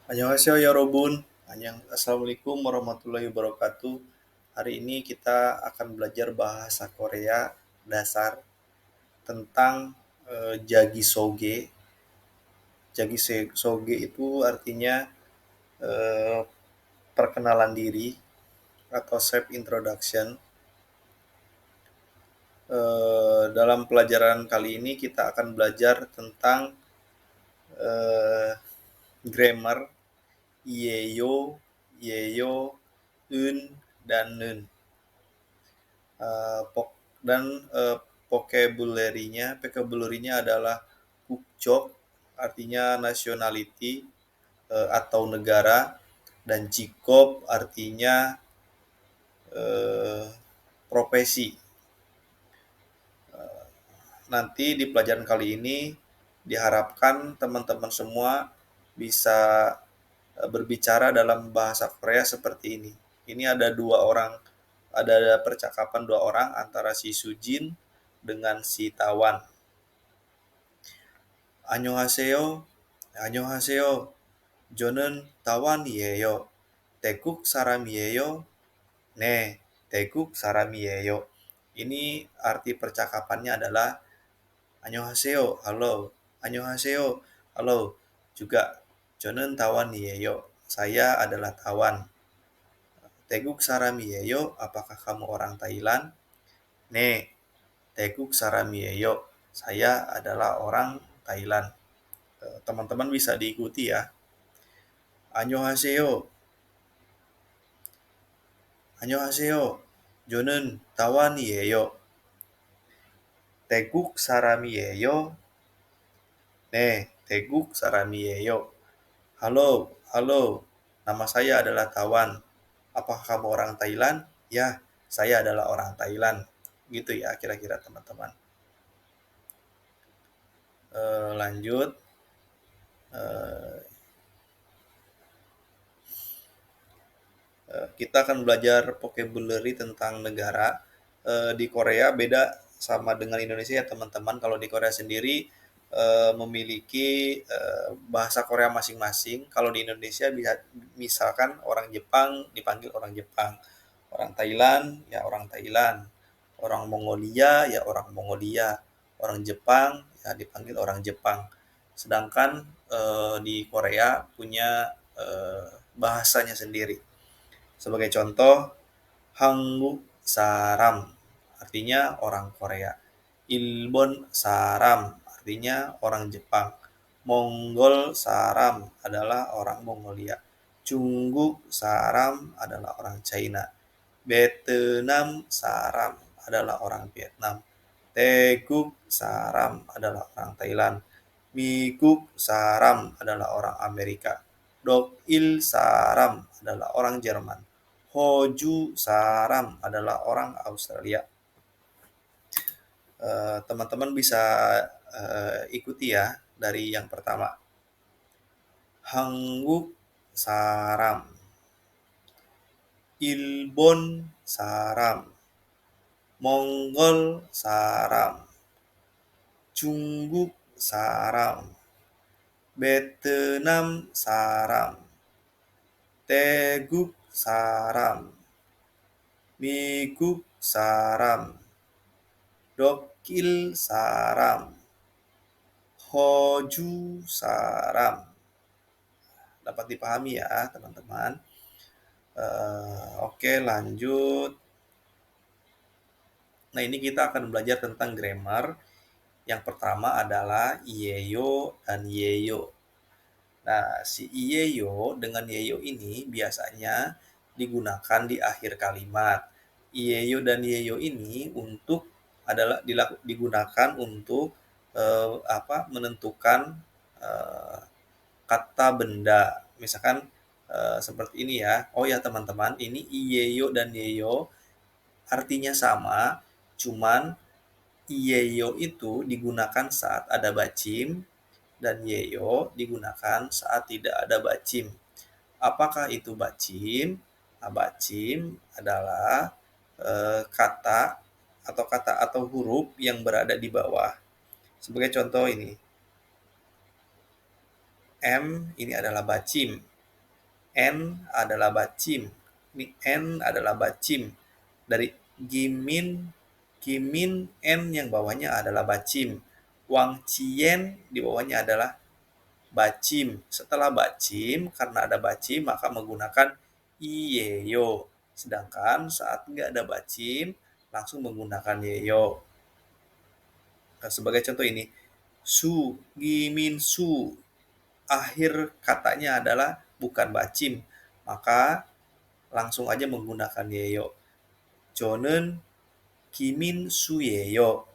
Annyeonghaseyo ya Robun. Assalamualaikum warahmatullahi wabarakatuh. Hari ini kita akan belajar bahasa Korea dasar tentang Jagi Soge. Jagi Soge itu artinya eh, perkenalan diri atau self introduction. Dalam pelajaran kali ini kita akan belajar tentang eh, grammar Yeyo, Yeyo, Un, dan Nun. Dan vocabulary-nya adalah kukjok, artinya nationality atau negara, dan jikob artinya eh, profesi. Nanti di pelajaran kali ini diharapkan teman-teman semua bisa berbicara dalam bahasa Korea seperti ini. Ini ada percakapan dua orang antara si Sujin dengan si Tawan. Annyeonghaseyo, annyeonghaseyo. 저는 타완이에요. 태국 사람이에요. 네, 태국 사람이에요. Ini arti percakapannya adalah annyeonghaseyo, halo. annyeonghaseyo, halo. Juga 저는 타완이에요. Saya adalah Tawan. 태국 사람이에요. Apakah kamu orang Thailand? 네, 태국 사람이에요. Saya adalah orang Thailand. Teman-teman bisa diikuti ya. 안녕하세요. 안녕하세요. 저는 타완이에요. 태국 사람이에요. 네, 태국 사람이에요. Halo, halo. Nama saya adalah Tawan. Apakah kamu orang Thailand? Ya, saya adalah orang Thailand. Gitu ya kira-kira teman-teman. Lanjut. Kita akan belajar vocabulary tentang negara. Di Korea beda sama dengan Indonesia ya teman-teman. Kalau di Korea sendiri memiliki bahasa Korea masing-masing. Kalau di Indonesia bisa misalkan orang Jepang dipanggil orang Jepang, orang Thailand ya orang Thailand, orang Mongolia ya orang Mongolia, orang Jepang ya dipanggil orang Jepang. Sedangkan di Korea punya bahasanya sendiri. Sebagai contoh, Hanguk Saram artinya orang Korea. Ilbon Saram artinya orang Jepang. Mongol Saram adalah orang Mongolia. Cungguk Saram adalah orang China. Vietnam Saram adalah orang Vietnam. Teguk Saram adalah orang Thailand. Miguk Saram adalah orang Amerika. Dokil Saram adalah orang Jerman. Hoju Saram adalah orang Australia. Teman-teman bisa ikuti ya dari yang pertama. Hanguk Saram, Ilbon Saram, Mongol Saram, Cungguk Saram, Vietnam Saram, Teguk Saram, Miguk Saram, Dokil Saram, Hoju Saram. Dapat dipahami ya teman-teman. Oke lanjut. Nah ini kita akan belajar tentang grammar. Yang pertama adalah Iyeyo dan Yeyo. Nah si Iyeyo dengan Yeyo ini biasanya digunakan di akhir kalimat. Iyeyo dan Yeyo ini digunakan untuk menentukan kata benda. Misalkan seperti ini ya. Oh ya teman-teman, ini Iyeyo dan Yeyo artinya sama, cuman Iyeyo itu digunakan saat ada bacim dan Yeyo digunakan saat tidak ada bacim. Apakah itu bacim? Nah, bacim adalah kata atau huruf yang berada di bawah. Sebagai contoh ini, M ini adalah bacim. N adalah bacim. Ini N adalah bacim. Dari Gimin, Gimin N yang bawahnya adalah bacim. Wang Cien di bawahnya adalah bacim. Setelah bacim, karena ada bacim maka menggunakan iyeyo. Sedangkan saat nggak ada bacim, langsung menggunakan yeyo. Nah, sebagai contoh ini, su, gimin su. Akhir katanya adalah bukan bacim, maka langsung aja menggunakan yeyo. Jonen kimin su yeyo.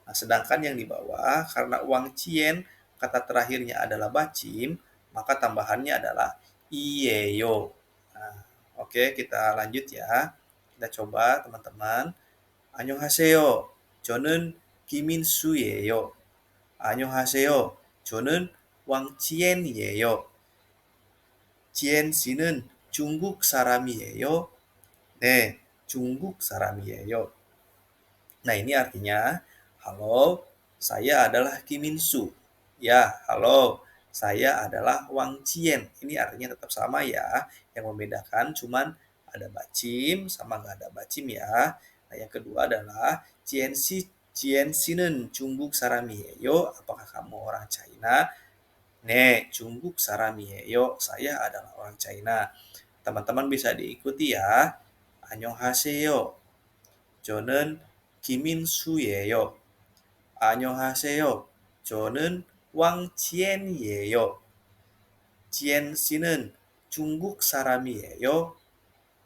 Nah, sedangkan yang di bawah, karena uang cien, kata terakhirnya adalah bacim, maka tambahannya adalah iyeyo. Nah, oke, kita lanjut ya. Kita coba teman-teman. 안녕하세요. 저는 김인수예요. 안녕하세요. 저는 왕치엔이에요. 지엔 씨는 중국 사람이에요. 네, 중국 사람이에요. Nah, ini artinya, halo, saya adalah Kim Min Soo. Ya, halo, saya adalah Wang Chien. Ini artinya tetap sama ya. Yang membedakan cuman ada bacim sama nggak ada bacim ya. Nah, yang kedua adalah Chien Sinen Jungguk Saramieyo. Apakah kamu orang China? Ne, Jungguk Saramieyo. Saya adalah orang China. Teman-teman bisa diikuti ya. Annyeonghaseyo. 저는 김인수예요. 안녕하세요. 저는 왕지엔이에요. 지엔 씨는 중국 사람이에요.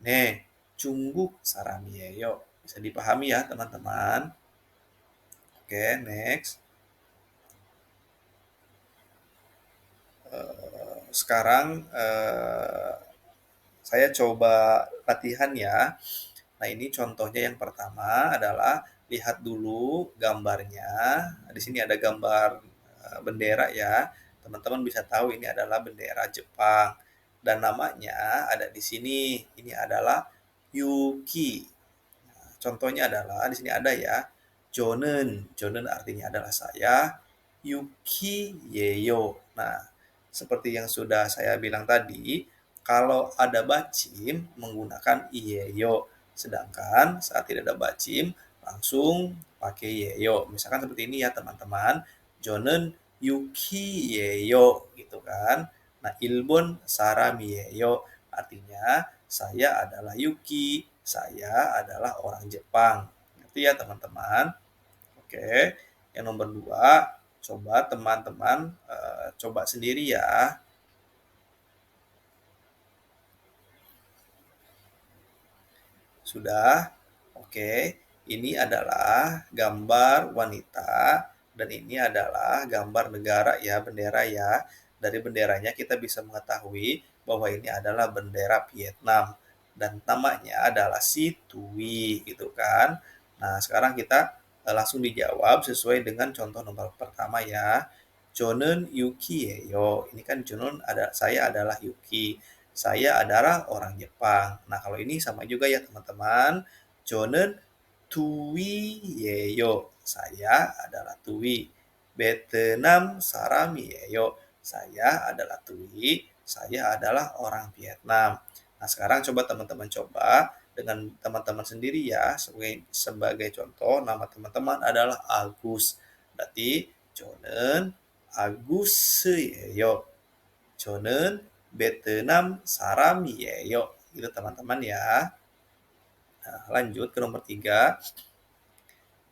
네, 중국 사람이에요. Bisa dipahami ya teman-teman. Oke, next. Sekarang saya coba latihan ya. Nah, ini contohnya yang pertama adalah lihat dulu gambarnya. Di sini ada gambar bendera ya. Teman-teman bisa tahu ini adalah bendera Jepang. Dan namanya ada di sini. Ini adalah Yuki. Nah, contohnya adalah di sini ada ya. Jonen. Jonen artinya adalah saya. Yuki Yeyo. Nah, seperti yang sudah saya bilang tadi, kalau ada bacim menggunakan iyeyo. Sedangkan saat tidak ada bacim, langsung pakai yeyo. Misalkan seperti ini ya teman-teman. Jonen yuki yeyo gitu kan. Nah, ilbon sarami yeyo. Artinya saya adalah Yuki, saya adalah orang Jepang. Ngerti ya teman-teman? Oke. Yang nomor 2, coba teman-teman coba sendiri ya. Sudah? Oke. Ini adalah gambar wanita dan ini adalah gambar negara ya, bendera ya. Dari benderanya kita bisa mengetahui bahwa ini adalah bendera Vietnam dan namanya adalah Situi gitu kan. Nah, sekarang kita langsung dijawab sesuai dengan contoh nomor pertama ya. Jonen Yuki Yeyo. Ini kan Jonen ada saya adalah Yuki. Saya adalah orang Jepang. Nah, kalau ini sama juga ya teman-teman. 저는 투이예요. Saya adalah Tui. Vietnam 사람이에요. Saya adalah Tui. Saya adalah orang Vietnam. Nah, sekarang coba teman-teman coba dengan teman-teman sendiri ya. Sebagai contoh, nama teman-teman adalah Agus. Berarti 저는 아구스예요. 저는 베트남 사람이에요. Gitu teman-teman ya. Nah, lanjut ke nomor 3.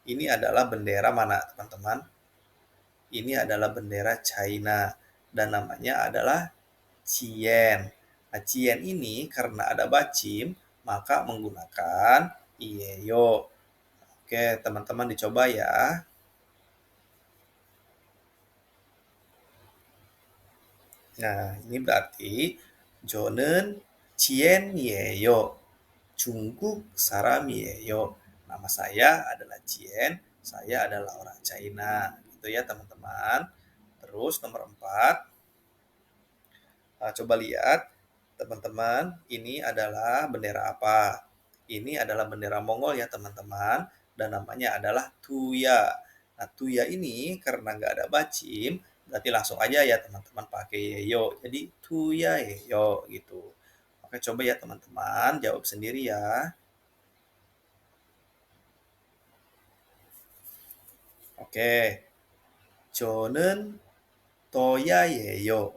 Ini adalah bendera mana teman-teman? Ini adalah bendera China dan namanya adalah Cien. Nah, Cien ini karena ada bacim maka menggunakan iyeyo. Oke, teman-teman dicoba ya. Nah, ini berarti 저는 지엔이에요. 중국 사람이에요. Nama saya adalah Cien, saya adalah orang China. Gitu ya teman-teman. Terus nomor 4, coba lihat teman-teman, ini adalah bendera apa? Ini adalah bendera Mongol ya teman-teman, dan namanya adalah Tuya. Nah, Tuya ini karena nggak ada bacim, berarti langsung aja ya teman-teman pakai yeyo. Jadi tuya yeyo gitu. Oke, coba ya teman-teman jawab sendiri ya. Oke. 저는 toya예요.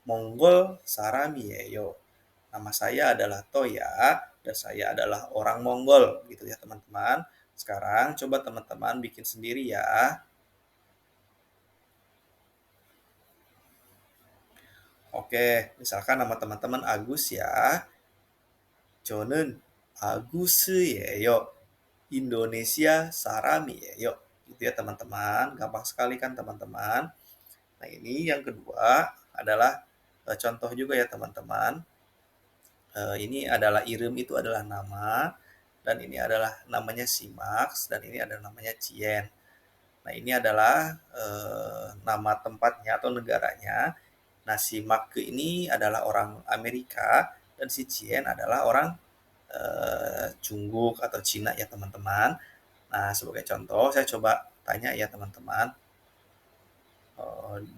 Mongol saram이에요. Nama saya adalah Toya dan saya adalah orang Mongol gitu ya teman-teman. Sekarang coba teman-teman bikin sendiri ya. Oke, misalkan nama teman-teman Agus ya. 저는 아구스예요. Indonesia saram이에요. Gitu ya teman-teman. Gampang sekali kan teman-teman. Nah, ini yang kedua adalah contoh juga ya teman-teman. Ini adalah Irem itu adalah nama dan ini adalah namanya Simax dan ini adalah namanya Cien. Nah, ini adalah nama tempatnya atau negaranya. Nah, si Make ini adalah orang Amerika dan si Cien adalah orang Cungguk atau Cina ya teman-teman. Nah, sebagai contoh saya coba tanya ya teman-teman.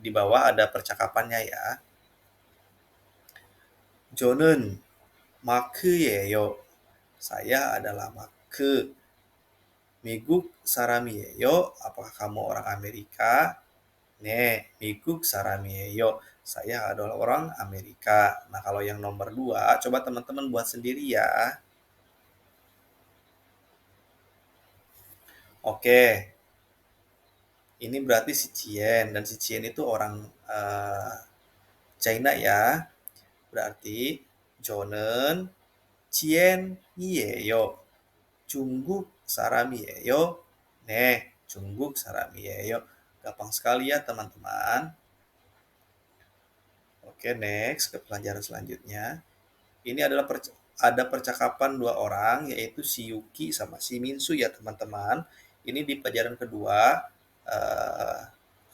Di bawah ada percakapannya ya. 저는 마크예요. Saya adalah Make. 미국 사람이에요. Apakah kamu orang Amerika? 네, 미국 사람이에요. Saya adalah orang Amerika. Nah, kalau yang nomor 2, coba teman-teman buat sendiri ya. Oke, ini berarti si Cien dan si Cien itu orang China ya. Berarti 저는 Cien이에요. 중국 사람이에요. 네, 중국 사람이에요. Gampang sekali ya teman-teman. Oke, next ke pelajaran selanjutnya. Ini adalah ada percakapan dua orang, yaitu si Yuki sama si Minsu ya teman-teman. Ini di pelajaran kedua.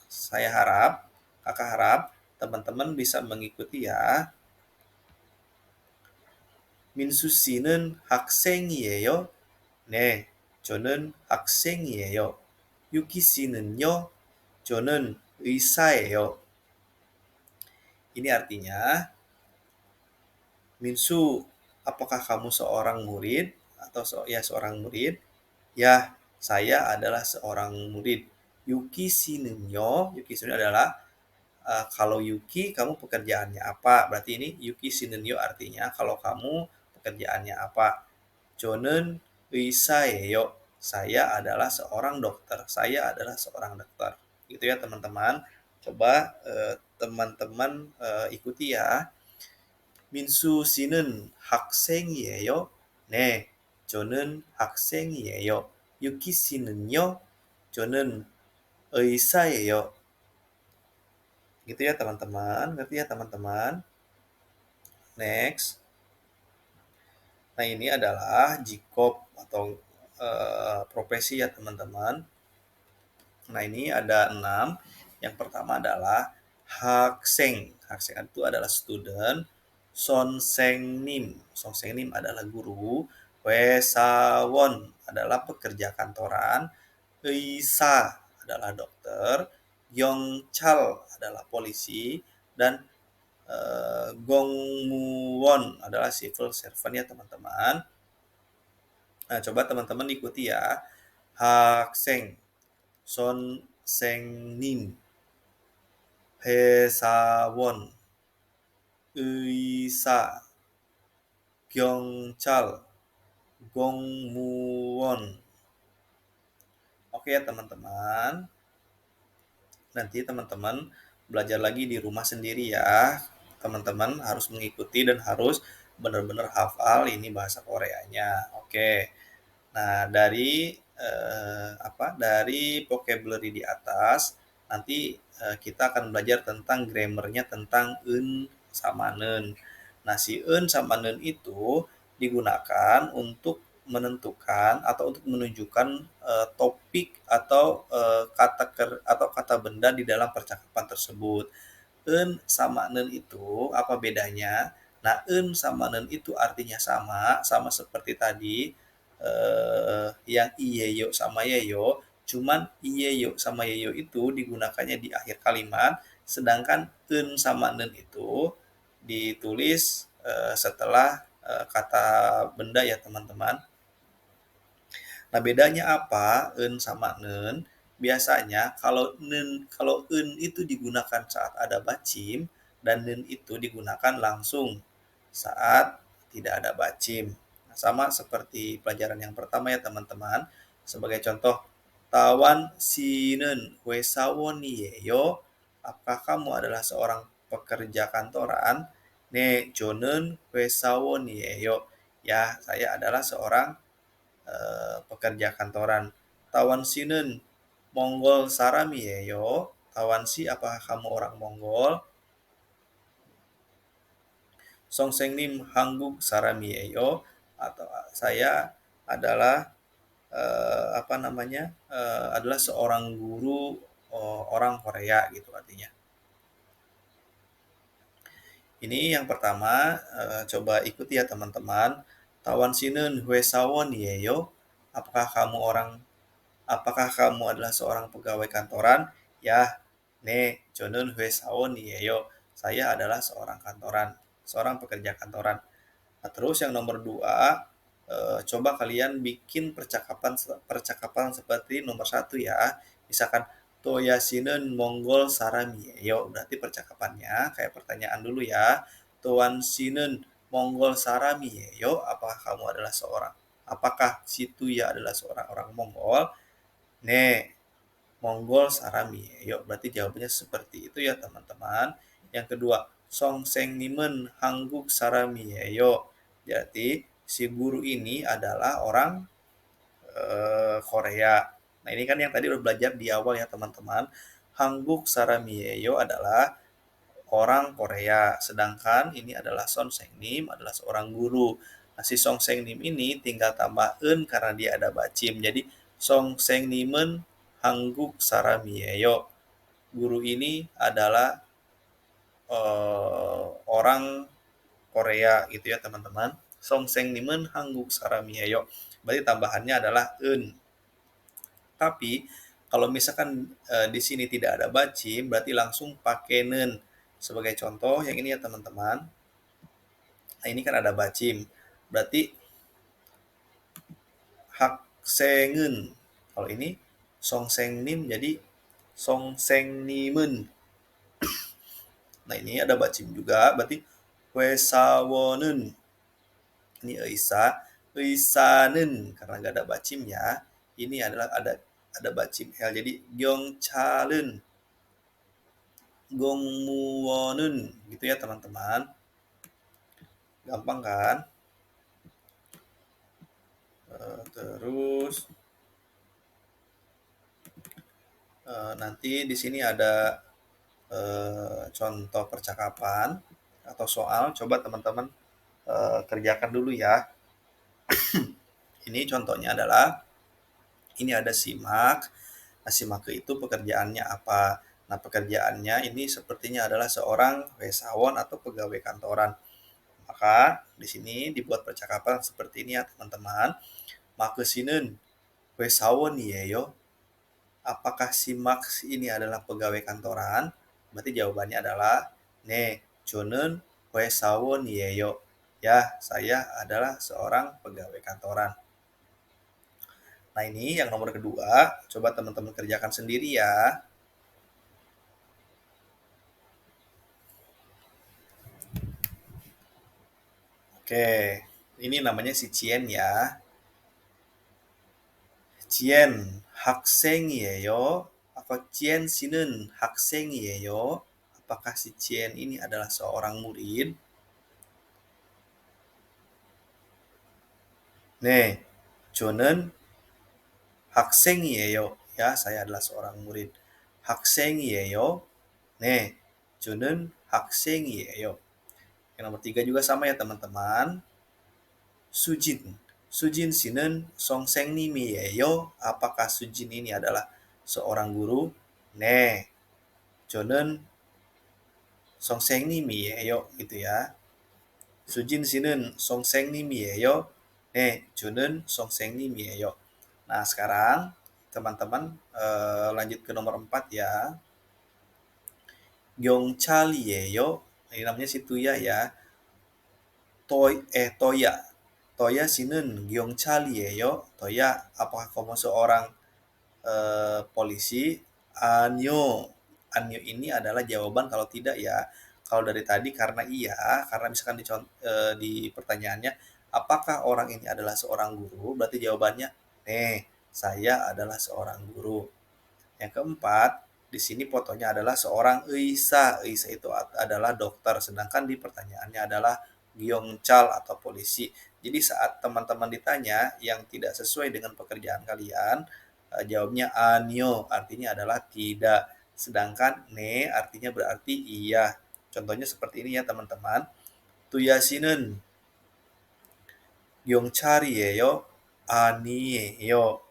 Saya harap, kakak harap, teman-teman bisa mengikuti ya. 민수 씨는 학생이에요? 네, 저는 학생이에요. 유키 씨는요? 저는 의사예요. Ini artinya, Minsu, apakah kamu seorang murid atau seorang murid? Ya, saya adalah seorang murid. Yuki sinenyo, Yuki sinenyo adalah kalau Yuki kamu pekerjaannya apa? Berarti ini Yuki sinenyo artinya kalau kamu pekerjaannya apa? Jonen 의사예요. Saya adalah seorang dokter. Saya adalah seorang dokter. Gitu ya teman-teman. Coba teman-teman ikuti ya. 민수 씨는 학생이에요? 네, 저는 학생이에요. 유키 씨는요? 저는 의사예요. Gitu ya teman-teman. Ngerti ya teman-teman? Next. Nah, ini adalah jikop atau profesi ya teman-teman. Nah, ini ada 6. Yang pertama adalah hakseng. Hakseng itu adalah student. Sonsengnim. Sonsengnim adalah guru. Wesawon adalah pekerja kantoran. Eisa adalah dokter. Yongchal adalah polisi. Dan Gongmuwon adalah civil servant ya teman-teman. Nah, coba teman-teman ikuti ya. Hakseng, Sonsengnim, 회사원, 의사, 경찰, 공무원. Oke ya teman-teman. Nanti teman-teman belajar lagi di rumah sendiri ya. Teman-teman harus mengikuti dan harus benar-benar hafal ini bahasa Koreanya. Oke. Nah, dari vocabulary di atas nanti kita akan belajar tentang grammarnya tentang eun sama neun. Nah, si eun sama neun itu digunakan untuk menentukan atau untuk menunjukkan topik atau kata benda di dalam percakapan tersebut. Eun sama neun itu apa bedanya? Nah, eun sama neun itu artinya sama seperti tadi yang iyeyo sama yeyo, Cuman iyeyo sama yeyo itu digunakannya di akhir kalimat, sedangkan eun sama nen itu ditulis setelah kata benda ya teman-teman. Nah, bedanya apa eun sama nen? Biasanya kalau eun itu digunakan saat ada bacim dan nen itu digunakan langsung saat tidak ada bacim. Nah, sama seperti pelajaran yang pertama ya teman-teman. Sebagai contoh, tawan sinen wesawon yeyo. Apakah kamu adalah seorang pekerja kantoran? Ne jonen wesawon yeyo. Ya, saya adalah seorang pekerja kantoran. Tawan sinen Mongol sarami yo. Tawan si apakah kamu orang Mongol? Songseng nim hangguk sarami yo. Atau saya adalah apa namanya? Adalah seorang guru orang Korea gitu artinya. Ini yang pertama, coba ikuti ya teman-teman. Tawan sinen huesawon yeyo. Apakah kamu orang Apakah kamu adalah seorang pegawai kantoran? Ya, ne, jonun hue saon yeyo. Saya adalah seorang kantoran, seorang pekerja kantoran. Nah, terus yang nomor dua, coba kalian bikin percakapan percakapan seperti nomor satu ya. Misalkan Toyasinen Monggol Sarami yeyo. Berarti percakapannya kayak pertanyaan dulu ya. Toan Sinen Monggol Sarami yeyo. Apakah situ ya adalah seorang orang Mongol? Ne, Mongol Sarami. Yuk, berarti jawabannya seperti itu ya teman-teman. Yang kedua, Song Seng Nimen Hangguk Sarami. Yuk, jadi si guru ini adalah orang Korea. Nah, ini kan yang tadi udah belajar di awal ya teman-teman. Hangguk Saramiyeyo adalah orang Korea, sedangkan ini adalah Son Seng Nim adalah seorang guru. Nah, si Song Seng Nim ini tinggal tambah en karena dia ada bacim. Jadi Song Seng Nimen Hangguk Saramiyeyo. Guru ini adalah orang Korea gitu ya teman-teman. Song Seng Nimen Hangguk Saramiyeyo. Berarti tambahannya adalah en. Tapi kalau misalkan di sini tidak ada bacim, berarti langsung pakai nen. Sebagai contoh yang ini ya teman-teman. Nah, ini kan ada bacim. Berarti hak sengen. Kalau ini song seng nim jadi song seng nimen. Nah, ini ada bacim juga. Berarti wesawonen. Ini eisanen karena nggak ada bacim ya. Ini adalah ada bacim L. Jadi gyongchalen, gongmuwonun gitu ya teman-teman. Gampang kan? Terus nanti di sini ada contoh percakapan atau soal. Coba teman-teman kerjakan dulu ya. Ini contohnya adalah ini ada simak. Nah, simak itu pekerjaannya apa? Nah, pekerjaannya ini sepertinya adalah seorang wesawon atau pegawai kantoran. Maka di sini dibuat percakapan seperti ini ya teman-teman. Makesinen wesawon yeyo. Apakah si Max ini adalah pegawai kantoran? Berarti jawabannya adalah ne jonen wesawon yeyo. Ya, saya adalah seorang pegawai kantoran. Nah, ini yang nomor kedua. Coba teman-teman kerjakan sendiri ya. Oke, ini namanya si Cien ya. Cien 학생이에요. Apa Cien sinen 학생이에요? Apakah si Cien ini adalah seorang murid? 네, 저는 학생이에요. Ya, saya adalah seorang murid. 학생이에요. 네, 저는 학생이에요. Yang nomor tiga juga sama ya teman-teman. Sujin. Sujin sinen songsengnim이에요. Apakah Sujin ini adalah seorang guru? 네, 저는 선생님이에요. gitu ya. Sujin 씨는 선생님이에요. 네, 저는 선생님이에요. Nah, sekarang teman-teman, lanjut ke nomor 4 ya. Gyeongchaliyeyo, ini namanya si Tuya ya. Toya. Toya sinun Gyeongchaliyeyo. Toya, apakah kamu seorang polisi? Anyo. Anyo ini adalah jawaban kalau tidak ya. Kalau dari tadi karena iya, karena misalkan di pertanyaannya, apakah orang ini adalah seorang guru? Berarti jawabannya, saya adalah seorang guru. Yang keempat, di sini fotonya adalah seorang Eisa. Eisa itu adalah dokter, sedangkan di pertanyaannya adalah Gyeongchal atau polisi. Jadi saat teman-teman ditanya yang tidak sesuai dengan pekerjaan kalian, jawabnya anyo, artinya adalah tidak. Sedangkan ne artinya berarti iya. Contohnya seperti ini ya teman-teman. Tuyasinen Gyeongchari예요. 아니에요.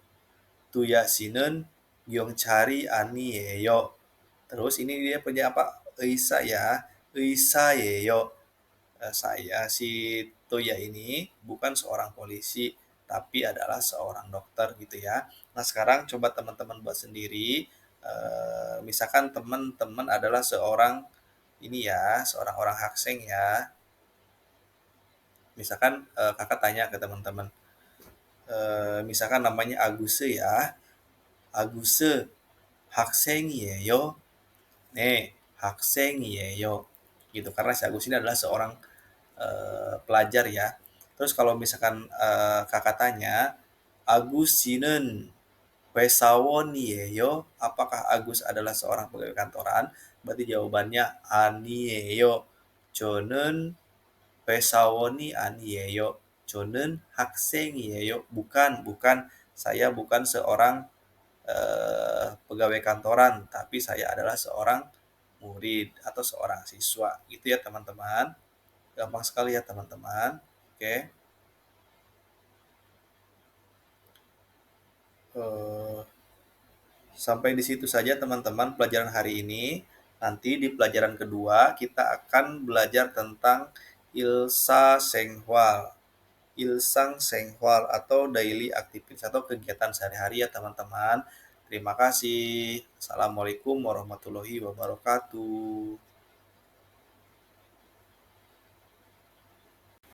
Tuyasinen Gyeongchari 아니에요. Terus ini dia punya apa? Eisa ya. Eisa예요. Saya si Toya ini bukan seorang polisi, tapi adalah seorang dokter gitu ya. Nah sekarang coba teman-teman buat sendiri. Misalkan teman-teman adalah seorang ini ya, seorang orang Hakseng ya. Misalkan kakak tanya ke teman-teman, misalkan namanya Aguse ya. Aguse 학생이에요. 네, 학생이에요. Gitu. Karena si Agus ini adalah seorang pelajar ya. Terus kalau misalkan kakak tanya, Agusi는 회사원이에요. Apakah Agus adalah seorang pegawai kantoran? Berarti jawabannya 아니에요. 저는 회사원이 아니에요. 저는 학생이에요. Bukan, bukan. Saya bukan seorang pegawai kantoran, tapi saya adalah seorang murid atau seorang siswa. Gitu ya teman-teman. Gampang sekali ya teman-teman. Oke. Sampai di situ saja teman-teman pelajaran hari ini. Nanti di pelajaran kedua kita akan belajar tentang Ilsa Senghwal. Ilsang Senghwal atau daily activities atau kegiatan sehari-hari ya teman-teman. Terima kasih. Assalamualaikum warahmatullahi wabarakatuh.